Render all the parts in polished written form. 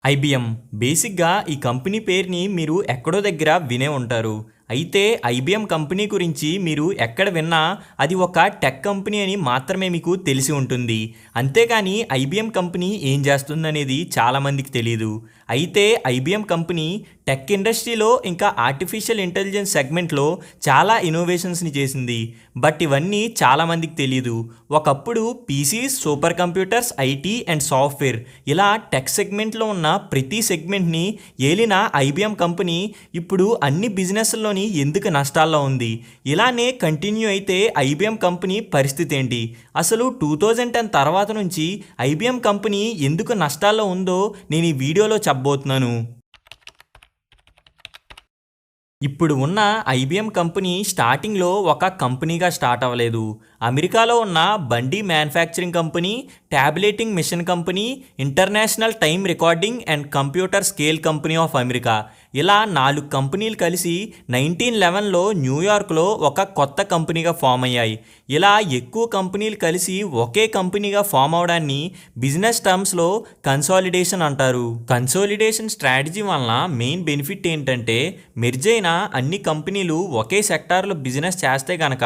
IBM బేసిక్‌గా ఈ company పేరుని మీరు ఎక్కడో దగ్గర వినే ఉంటారు. అయితే ఐబీఎం కంపెనీ గురించి మీరు ఎక్కడ విన్నా అది ఒక టెక్ కంపెనీ అని మాత్రమే మీకు తెలిసి ఉంటుంది. అంతేగాని ఐబీఎం కంపెనీ ఏం చేస్తుందనేది చాలామందికి తెలీదు. అయితే ఐబీఎం కంపెనీ టెక్ ఇండస్ట్రీలో ఇంకా ఆర్టిఫిషియల్ ఇంటెలిజెన్స్ సెగ్మెంట్లో చాలా ఇన్నోవేషన్స్ని చేసింది. బట్ ఇవన్నీ చాలామందికి తెలీదు. ఒకప్పుడు Pisces, super computers, IT and software ఇలా టెక్ సెగ్మెంట్లో ఉన్న ప్రతి సెగ్మెంట్ని ఏలిన ఐబీఎం కంపెనీ ఇప్పుడు అన్ని బిజినెస్లోని ఎందుకు నష్టాల్లో ఉంది? ఇలానే కంటిన్యూ అయితే ఐబీఎం కంపెనీ పరిస్థితి ఏంటి? అసలు 2010 తర్వాత నుంచి ఐబీఎం కంపెనీ ఎందుకు నష్టాల్లో ఉందో నేను ఈ వీడియోలో చెప్పబోతున్నాను. ఇప్పుడు ఉన్న ఐబీఎం కంపెనీ స్టార్టింగ్లో ఒక కంపెనీగా స్టార్ట్ అవ్వలేదు. అమెరికాలో ఉన్న Bundy manufacturing company, tabulating machine company, international time recording and computer scale company of America ఇలా 4 కంపెనీలు కలిసి 1911లో న్యూయార్క్లో ఒక కొత్త కంపెనీగా ఫామ్ అయ్యాయి. ఇలా ఎక్కువ కంపెనీలు కలిసి ఒకే కంపెనీగా ఫామ్ అవడాన్ని బిజినెస్ టర్మ్స్లో కన్సాలిడేషన్ అంటారు. కన్సాలిడేషన్ స్ట్రాటజీ వలన మెయిన్ బెనిఫిట్ ఏంటంటే మెర్జ్ అయిన అన్ని కంపెనీలు ఒకే సెక్టార్లో బిజినెస్ చేస్తే కనుక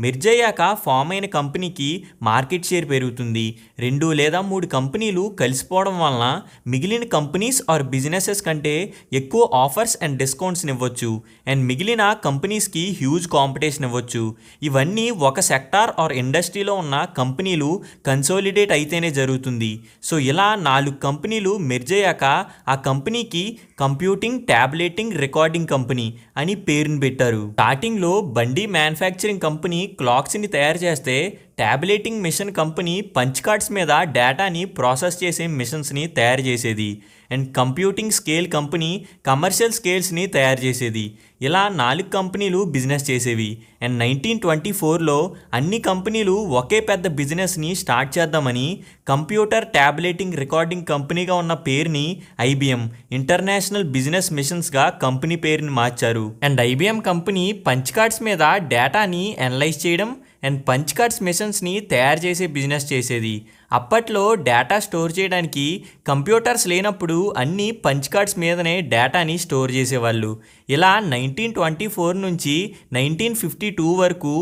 మెర్జ్ అయ్యాక ఫామ్ అయిన కంపెనీకి మార్కెట్ షేర్ పెరుగుతుంది. 2 లేదా 3 కంపెనీలు కలిసిపోవడం వలన మిగిలిన కంపెనీస్ ఆర్ బిజినెసెస్ కంటే ఎక్కువ ఆఫర్స్ అండ్ డిస్కౌంట్స్ని ఇవ్వచ్చు అండ్ మిగిలిన కంపెనీస్కి హ్యూజ్ కాంపిటీషన్ ఇవ్వచ్చు. ఇవన్నీ ఒక సెక్టార్ ఆర్ ఇండస్ట్రీలో ఉన్న కంపెనీలు కన్సాలిడేట్ అయితేనే జరుగుతుంది. సో ఇలా 4 కంపెనీలు మెర్జ్ అయ్యాక ఆ కంపెనీకి కంప్యూటింగ్, ట్యాబ్లెటింగ్, రికార్డింగ్ కంపెనీ అని పేరుని పెట్టారు. స్టార్టింగ్లో బండి మ్యానుఫ్యాక్చరింగ్ కంపెనీ క్లాక్స్ని తయారు చేస్తే tabulating machine company punch cards మీద డేటాని ప్రాసెస్ చేసే మిషన్స్ని తయారు చేసేది and computing scale company commercial స్కేల్స్ని తయారు చేసేది. ఇలా 4 కంపెనీలు బిజినెస్ చేసేవి అండ్ 1924లో అన్ని కంపెనీలు ఒకే పెద్ద బిజినెస్ని స్టార్ట్ చేద్దామని కంప్యూటర్ ట్యాబ్లెటింగ్ రికార్డింగ్ కంపెనీగా ఉన్న పేరుని ఐబీఎం ఇంటర్నేషనల్ బిజినెస్ మిషన్స్గా కంపెనీ పేరుని మార్చారు. And IBM company punch cards మీద డేటాని అనలైజ్ చేయడం అండ్ పంచ్ కార్డ్స్ మిషన్స్ని తయారు చేసే బిజినెస్ చేసేది. అప్పట్లో డేటా స్టోర్ చేయడానికి కంప్యూటర్స్ లేనప్పుడు అన్ని పంచ్ కార్డ్స్ మీదనే డేటాని స్టోర్ చేసేవాళ్ళు. ఇలా 1924 నుంచి 1952 వరకు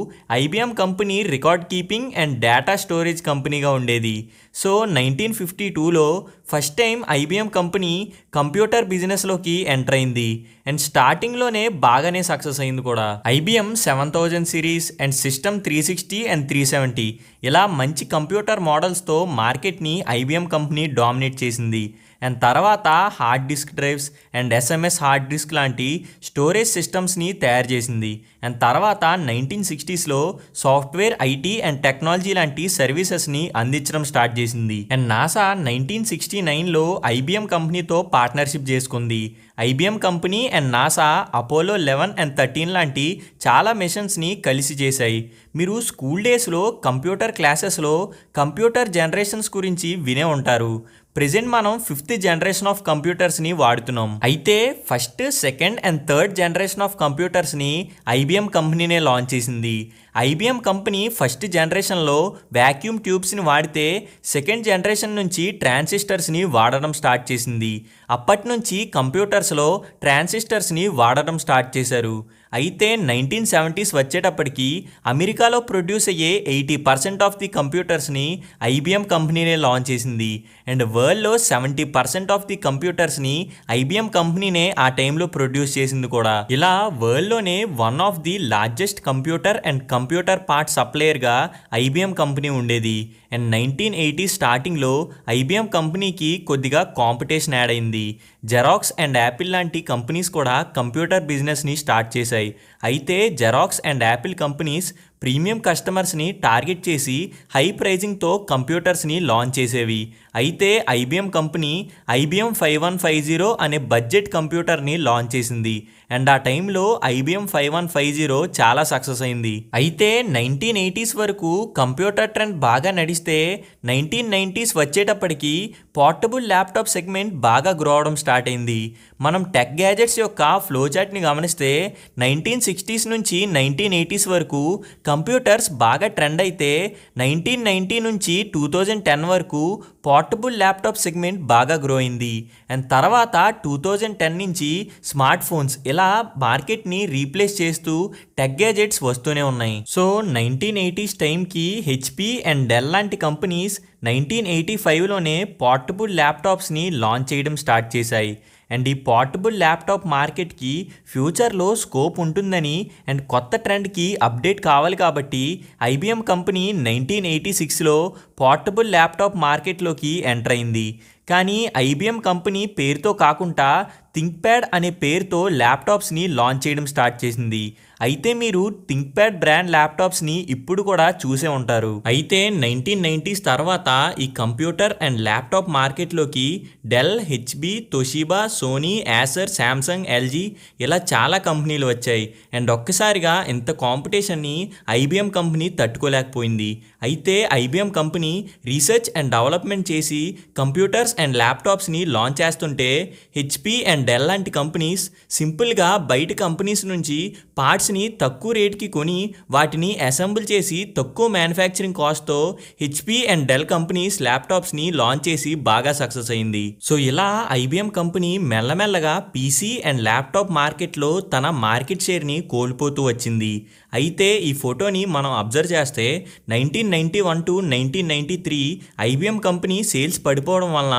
IBM company record keeping and data storage కంపెనీగా ఉండేది. సో 1952లో first time IBM company computer బిజినెస్లోకి ఎంటర్ అయింది అండ్ స్టార్టింగ్లోనే బాగానే సక్సెస్ అయింది కూడా. IBM 7000 series and system 360 and 370 ఇలా మంచి కంప్యూటర్ మోడల్స్తో మార్కెట్ని ఐబీఎం కంపెనీ డామినేట్ చేసింది. అండ్ తర్వాత hard disk drives and SMS hard disk లాంటి స్టోరేజ్ సిస్టమ్స్ని తయారు చేసింది. అండ్ తర్వాత 1960స్లో సాఫ్ట్వేర్, ఐటీ అండ్ టెక్నాలజీ లాంటి సర్వీసెస్ని అందించడం స్టార్ట్ చేసింది. అండ్ నాసా 1969లో ఐబీఎం కంపెనీతో పార్ట్నర్షిప్ చేసుకుంది. IBM company and NASA Apollo 11 and 13 లాంటి చాలా మిషన్స్ని కలిసి చేశాయి. మీరు స్కూల్ డేస్లో కంప్యూటర్ క్లాసెస్లో కంప్యూటర్ జనరేషన్స్ గురించి వినే ఉంటారు. ప్రెజెంట్ మనం 5th జనరేషన్ ఆఫ్ కంప్యూటర్స్ని వాడుతున్నాం. అయితే first, second and third generation of కంప్యూటర్స్ని ఐబీఎం కంపెనీనే లాంచ్ చేసింది. ఐబీఎం కంపెనీ ఫస్ట్ జనరేషన్లో వ్యాక్యూమ్ ట్యూబ్స్ని వాడితే సెకండ్ జనరేషన్ నుంచి ట్రాన్సిస్టర్స్ని వాడడం స్టార్ట్ చేసింది. అప్పటి నుంచి కంప్యూటర్స్లో ట్రాన్సిస్టర్స్ని వాడడం స్టార్ట్ చేశారు. అయితే 1970s వచ్చేటప్పటికి అమెరికాలో ప్రొడ్యూస్ అయ్యే 80% ఆఫ్ ది కంప్యూటర్స్ని ఐబీఎం కంపెనీనే లాంచ్ చేసింది అండ్ వరల్డ్లో 70% ఆఫ్ ది కంప్యూటర్స్ని ఐబీఎం కంపెనీనే ఆ టైంలో ప్రొడ్యూస్ చేసింది కూడా. ఇలా వరల్డ్లోనే one of the largest computer and computer part సప్లయర్గా ఐబీఎం కంపెనీ ఉండేది. అండ్ 1980s స్టార్టింగ్లో ఐబీఎం కంపెనీకి కొద్దిగా కాంపిటీషన్ యాడ్ అయింది. జెరాక్స్ అండ్ యాపిల్ లాంటి కంపెనీస్ కూడా కంప్యూటర్ బిజినెస్ని స్టార్ట్ చేశాయి. అయితే Xerox and Apple companies premium కస్టమర్స్ని టార్గెట్ చేసి హై ప్రైజింగ్తో కంప్యూటర్స్ని లాంచ్ చేసేవి. అయితే ఐబీఎం కంపెనీ ఐబీఎం 5150 అనే బడ్జెట్ కంప్యూటర్ని లాంచ్ చేసింది అండ్ ఆ టైంలో ఐబీఎం 5150 చాలా సక్సెస్ అయింది. అయితే 1980s వరకు కంప్యూటర్ ట్రెండ్ బాగా నడిస్తే 1990s వచ్చేటప్పటికి పోర్టబుల్ ల్యాప్టాప్ సెగ్మెంట్ బాగా గ్రో అవడం స్టార్ట్ అయింది. మనం టెక్ గ్యాజెట్స్ యొక్క ఫ్లో చార్ట్ని గమనిస్తే 1960s నుంచి 1980s వరకు కంప్యూటర్స్ బాగా ట్రెండ్ అయితే 1990 నుంచి 2010 వరకు పోర్టబుల్ ల్యాప్టాప్ సెగ్మెంట్ బాగా గ్రో అయింది. అండ్ తర్వాత 2010 నుంచి స్మార్ట్ ఫోన్స్ ఇలా మార్కెట్ని రీప్లేస్ చేస్తూ టెక్ గ్యాజెట్స్ వస్తూనే ఉన్నాయి. సో 1980s టైంకి హెచ్పి అండ్ డెల్ లాంటి కంపెనీస్ 1985లోనే పోర్టబుల్ ల్యాప్టాప్స్ని లాంచ్ చేయడం స్టార్ట్ చేశాయి. అండ్ ఈ పోర్టబుల్ ల్యాప్టాప్ మార్కెట్కి ఫ్యూచర్లో స్కోప్ ఉంటుందని అండ్ కొత్త ట్రెండ్కి అప్డేట్ కావాలి కాబట్టి ఐబిఎం కంపెనీ 1986లో పోర్టబుల్ ల్యాప్టాప్ మార్కెట్లోకి ఎంటర్ అయింది. కానీ ఐబిఎం కంపెనీ పేరుతో కాకుండా థింక్ప్యాడ్ అనే పేరుతో ల్యాప్టాప్స్ని లాంచ్ చేయడం స్టార్ట్ చేసింది. అయితే మీరు థింక్ప్యాడ్ బ్రాండ్ ల్యాప్టాప్స్ని ఇప్పుడు కూడా చూసే ఉంటారు. అయితే 1990s తర్వాత ఈ కంప్యూటర్ అండ్ ల్యాప్టాప్ మార్కెట్లోకి Dell, HP, Toshiba, Sony, Acer, Samsung, LG ఇలా చాలా కంపెనీలు వచ్చాయి. అండ్ ఒక్కసారిగా ఇంత కాంపిటీషన్ని ఐబిఎం కంపెనీ తట్టుకోలేకపోయింది. అయితే IBM company research and development చేసి కంప్యూటర్స్ అండ్ ల్యాప్టాప్స్ని లాంచ్ చేస్తుంటే హెచ్పి అండ్ డెల్ లాంటి కంపెనీస్ సింపుల్గా బయట కంపెనీస్ నుంచి పార్ట్స్ని తక్కువ రేట్కి కొని వాటిని అసెంబుల్ చేసి తక్కువ మ్యానుఫ్యాక్చరింగ్ కాస్ట్తో హెచ్పి అండ్ డెల్ కంపెనీస్ ల్యాప్టాప్స్ని లాంచ్ చేసి బాగా సక్సెస్ అయింది. సో ఇలా ఐబిఎం కంపెనీ మెల్లమెల్లగా పీసీ అండ్ ల్యాప్టాప్ మార్కెట్లో తన మార్కెట్ షేర్ని కోల్పోతూ వచ్చింది. అయితే ఈ ఫోటోని మనం అబ్జర్వ్ చేస్తే 1991 to 1993 ఐబిఎం కంపెనీ సేల్స్ పడిపోవడం వలన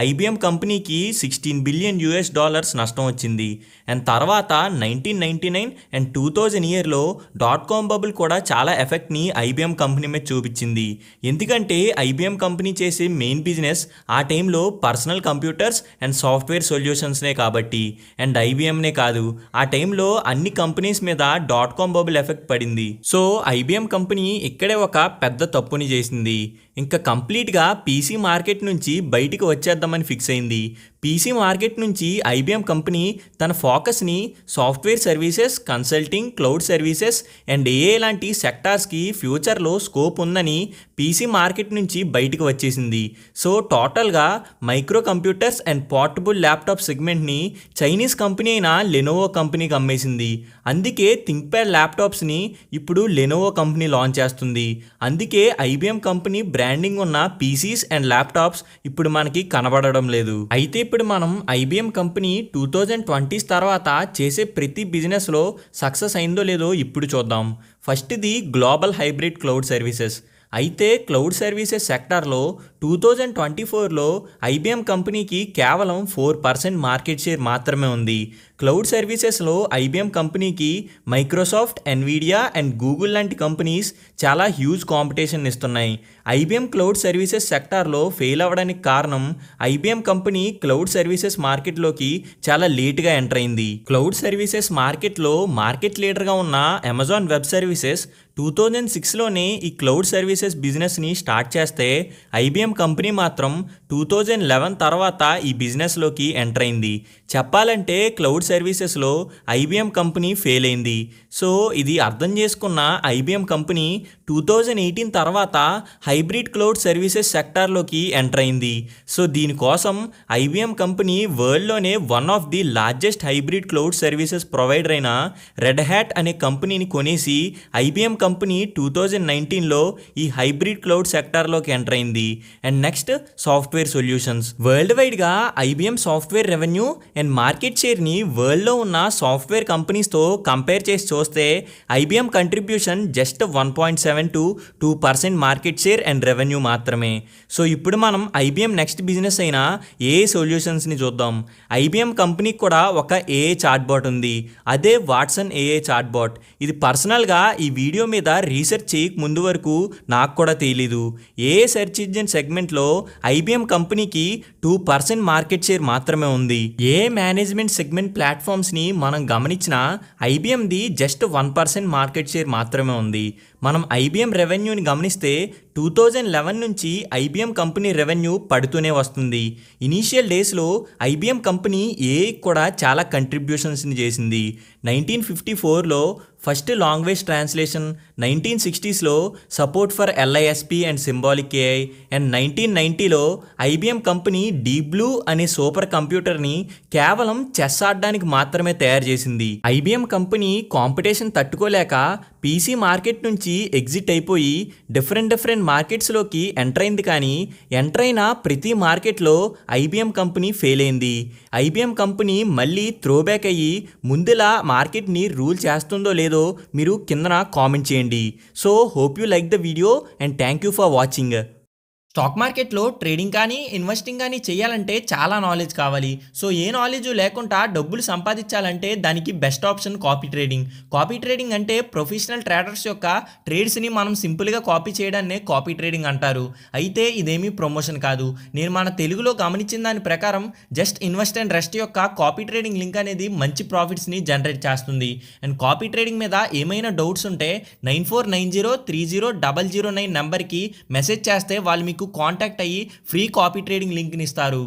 ఐబిఎం కంపెనీకి $16 బిలియన్ నష్టం వచ్చింది. అండ్ తర్వాత 1999 అండ్ 2000 ఇయర్లో .com బబుల్ కూడా చాలా ఎఫెక్ట్ని ఐబిఎం కంపెనీ మీద చూపించింది. ఎందుకంటే ఐబిఎం కంపెనీ చేసే మెయిన్ బిజినెస్ ఆ టైంలో పర్సనల్ కంప్యూటర్స్ అండ్ సాఫ్ట్వేర్ సొల్యూషన్స్నే కాబట్టి. అండ్ ఐబిఎంనే కాదు, ఆ టైంలో అన్ని కంపెనీస్ మీద .com బబుల్ ఎఫెక్ట్ పడింది. సో ఐబిఎం కంపెనీ ఇక్కడే ఒక పెద్ద తప్పుని చేసింది. ఇంకా కంప్లీట్గా పీసీ మార్కెట్ నుంచి బయటికి వచ్చేద్దామని ఫిక్స్ అయింది. పీసీ మార్కెట్ నుంచి ఐబిఎం కంపెనీ తన ఫోకస్ని software services, consulting, cloud services and ఏఏ లాంటి సెక్టార్స్కి ఫ్యూచర్లో స్కోప్ ఉందని పీసీ మార్కెట్ నుంచి బయటికి వచ్చేసింది. సో టోటల్గా micro computers and portable laptop సెగ్మెంట్ని చైనీస్ కంపెనీ అయిన లెనోవో కంపెనీకి అమ్మేసింది. అందుకే థింక్ప్యాడ్ ల్యాప్టాప్స్ని ఇప్పుడు లెనోవో కంపెనీ లాంచ్ చేస్తుంది. అందుకే ఐబిఎం కంపెనీ బ్రాండింగ్ ఉన్న పీసీస్ అండ్ ల్యాప్టాప్స్ ఇప్పుడు మనకి కనబడడం లేదు. అయితే ఇప్పుడు మనం ఐబిఎం కంపెనీ 2020s తర్వాత చేసే ప్రతి బిజినెస్లో సక్సెస్ అయిందో లేదో ఇప్పుడు చూద్దాం. ఫస్ట్ది గ్లోబల్ హైబ్రిడ్ క్లౌడ్ సర్వీసెస్. అయితే క్లౌడ్ సర్వీసెస్ సెక్టార్లో 2024లో ఐబిఎం కంపెనీకి కేవలం 4% మార్కెట్ షేర్ మాత్రమే ఉంది. క్లౌడ్ సర్వీసెస్లో ఐబిఎం కంపెనీకి మైక్రోసాఫ్ట్, ఎన్విడియా అండ్ గూగుల్ లాంటి కంపెనీస్ చాలా హ్యూజ్ కాంపిటీషన్ ఇస్తున్నాయి. ఐబిఎం క్లౌడ్ సర్వీసెస్ సెక్టార్లో ఫెయిల్ అవ్వడానికి కారణం ఐబిఎం కంపెనీ క్లౌడ్ సర్వీసెస్ మార్కెట్లోకి చాలా లేట్గా ఎంటర్ అయింది. క్లౌడ్ సర్వీసెస్ మార్కెట్లో మార్కెట్ లీడర్గా ఉన్న అమెజాన్ వెబ్ సర్వీసెస్ 2006లోనే ఈ క్లౌడ్ సర్వీసెస్ బిజినెస్ని స్టార్ట్ చేస్తే ఐబిఎం కంపెనీ మాత్రం 2011 తర్వాత ఈ బిజినెస్లోకి ఎంటర్ అయింది. చెప్పాలంటే క్లౌడ్ సర్వీసెస్లో ఐబిఎం కంపెనీ ఫెయిల్ అయింది. సో ఇది అర్థం చేసుకున్న ఐబిఎం కంపెనీ 2018 తర్వాత హైబ్రిడ్ క్లౌడ్ సర్వీసెస్ సెక్టార్లోకి ఎంటర్ అయింది. సో దీనికోసం ఐబిఎం కంపెనీ వరల్డ్లోనే one of the largest hybrid cloud services provider అయిన రెడ్ హ్యాట్ అనే కంపెనీని కొనేసి ఐబిఎం కంపెనీ 2019లో ఈ హైబ్రిడ్ క్లౌడ్ సెక్టార్లోకి ఎంటర్ అయింది. And next software solutions. World వైడ్గా IBM software revenue and market షేర్ని వరల్డ్లో ఉన్న సాఫ్ట్వేర్ కంపెనీస్తో కంపేర్ చేసి చూస్తే IBM contribution just 1.7 to 2% market share and revenue మాత్రమే. సో ఇప్పుడు మనం ఐబిఎం నెక్స్ట్ బిజినెస్ అయిన ఏఏ సొల్యూషన్స్ని చూద్దాం. ఐబిఎం కంపెనీకి కూడా ఒక ఏఏ చాట్బాట్ ఉంది. అదే వాట్సన్ ఏఏ చాట్బాట్. ఇది పర్సనల్గా ఈ వీడియో మీద రీసెర్చ్ చేయక ముందు వరకు నాకు కూడా తెలీదు. ఏఏ సెర్చ్ ఇంజిన్ సెగ్మెంట్లో ఐబిఎం కంపెనీకి 2% మార్కెట్ షేర్ మాత్రమే ఉంది. ఏ మేనేజ్మెంట్ సెగ్మెంట్ ప్లాట్ఫామ్స్ని మనం గమనించినా ఐబిఎంది జస్ట్ 1% మార్కెట్ షేర్ మాత్రమే ఉంది. మనం ఐబిఎం రెవెన్యూని గమనిస్తే 2011 నుంచి ఐబిఎం కంపెనీ రెవెన్యూ పడుతూనే వస్తుంది. ఇనీషియల్ డేస్లో ఐబిఎం కంపెనీ ఏఐ కూడా చాలా కంట్రిబ్యూషన్స్ని చేసింది. 1954లో ఫస్ట్ లాంగ్వేజ్ ట్రాన్స్లేషన్, 1960స్లో support for LISP and symbolic AI, and 1990లో IBM కంపెనీ డీప్ బ్లూ అనే సూపర్ కంప్యూటర్ని కేవలం చెస్ ఆడడానికి మాత్రమే తయారు చేసింది. IBM కంపెనీ కాంపిటీషన్ తట్టుకోలేక PC మార్కెట్ నుంచి ఎగ్జిట్ అయిపోయి డిఫరెంట్ మార్కెట్స్లోకి ఎంటర్ అయింది. కానీ ఎంటర్ అయిన ప్రతి మార్కెట్లో IBM కంపెనీ ఫెయిల్ అయింది. IBM కంపెనీ మళ్ళీ త్రోబ్యాక్ అయ్యి ముందులా మార్కెట్ని రూల్ చేస్తుందో లేదో మీరు కిందన కామెంట్ చేయండి. So hope you like the video and thank you for watching. Stock మార్కెట్లో ట్రేడింగ్ కానీ ఇన్వెస్టింగ్ కానీ చేయాలంటే చాలా నాలెడ్జ్ కావాలి. సో ఏ నాలెడ్జ్ లేకుండా డబ్బులు సంపాదించాలంటే దానికి best option copy trading. Copy trading అంటే ప్రొఫెషనల్ ట్రేడర్స్ యొక్క ట్రేడ్స్ని మనం సింపుల్గా కాపీ చేయడాన్నే కాపీ ట్రేడింగ్ అంటారు. అయితే ఇదేమీ ప్రమోషన్ కాదు. నేను మన తెలుగులో గమనించిన దాని ప్రకారం జస్ట్ ఇన్వెస్ట్ అండ్ రెస్ట్ యొక్క కాపీ ట్రేడింగ్ లింక్ అనేది మంచి ప్రాఫిట్స్ని జనరేట్ చేస్తుంది. అండ్ కాపీ ట్రేడింగ్ మీద ఏమైనా డౌట్స్ ఉంటే 9490300009 నెంబర్కి మెసేజ్ చేస్తే వాళ్ళు మీకు కాంటాక్ట్ అయ్యి ఫ్రీ కాపీ ట్రేడింగ్ లింక్ని ఇస్తారు.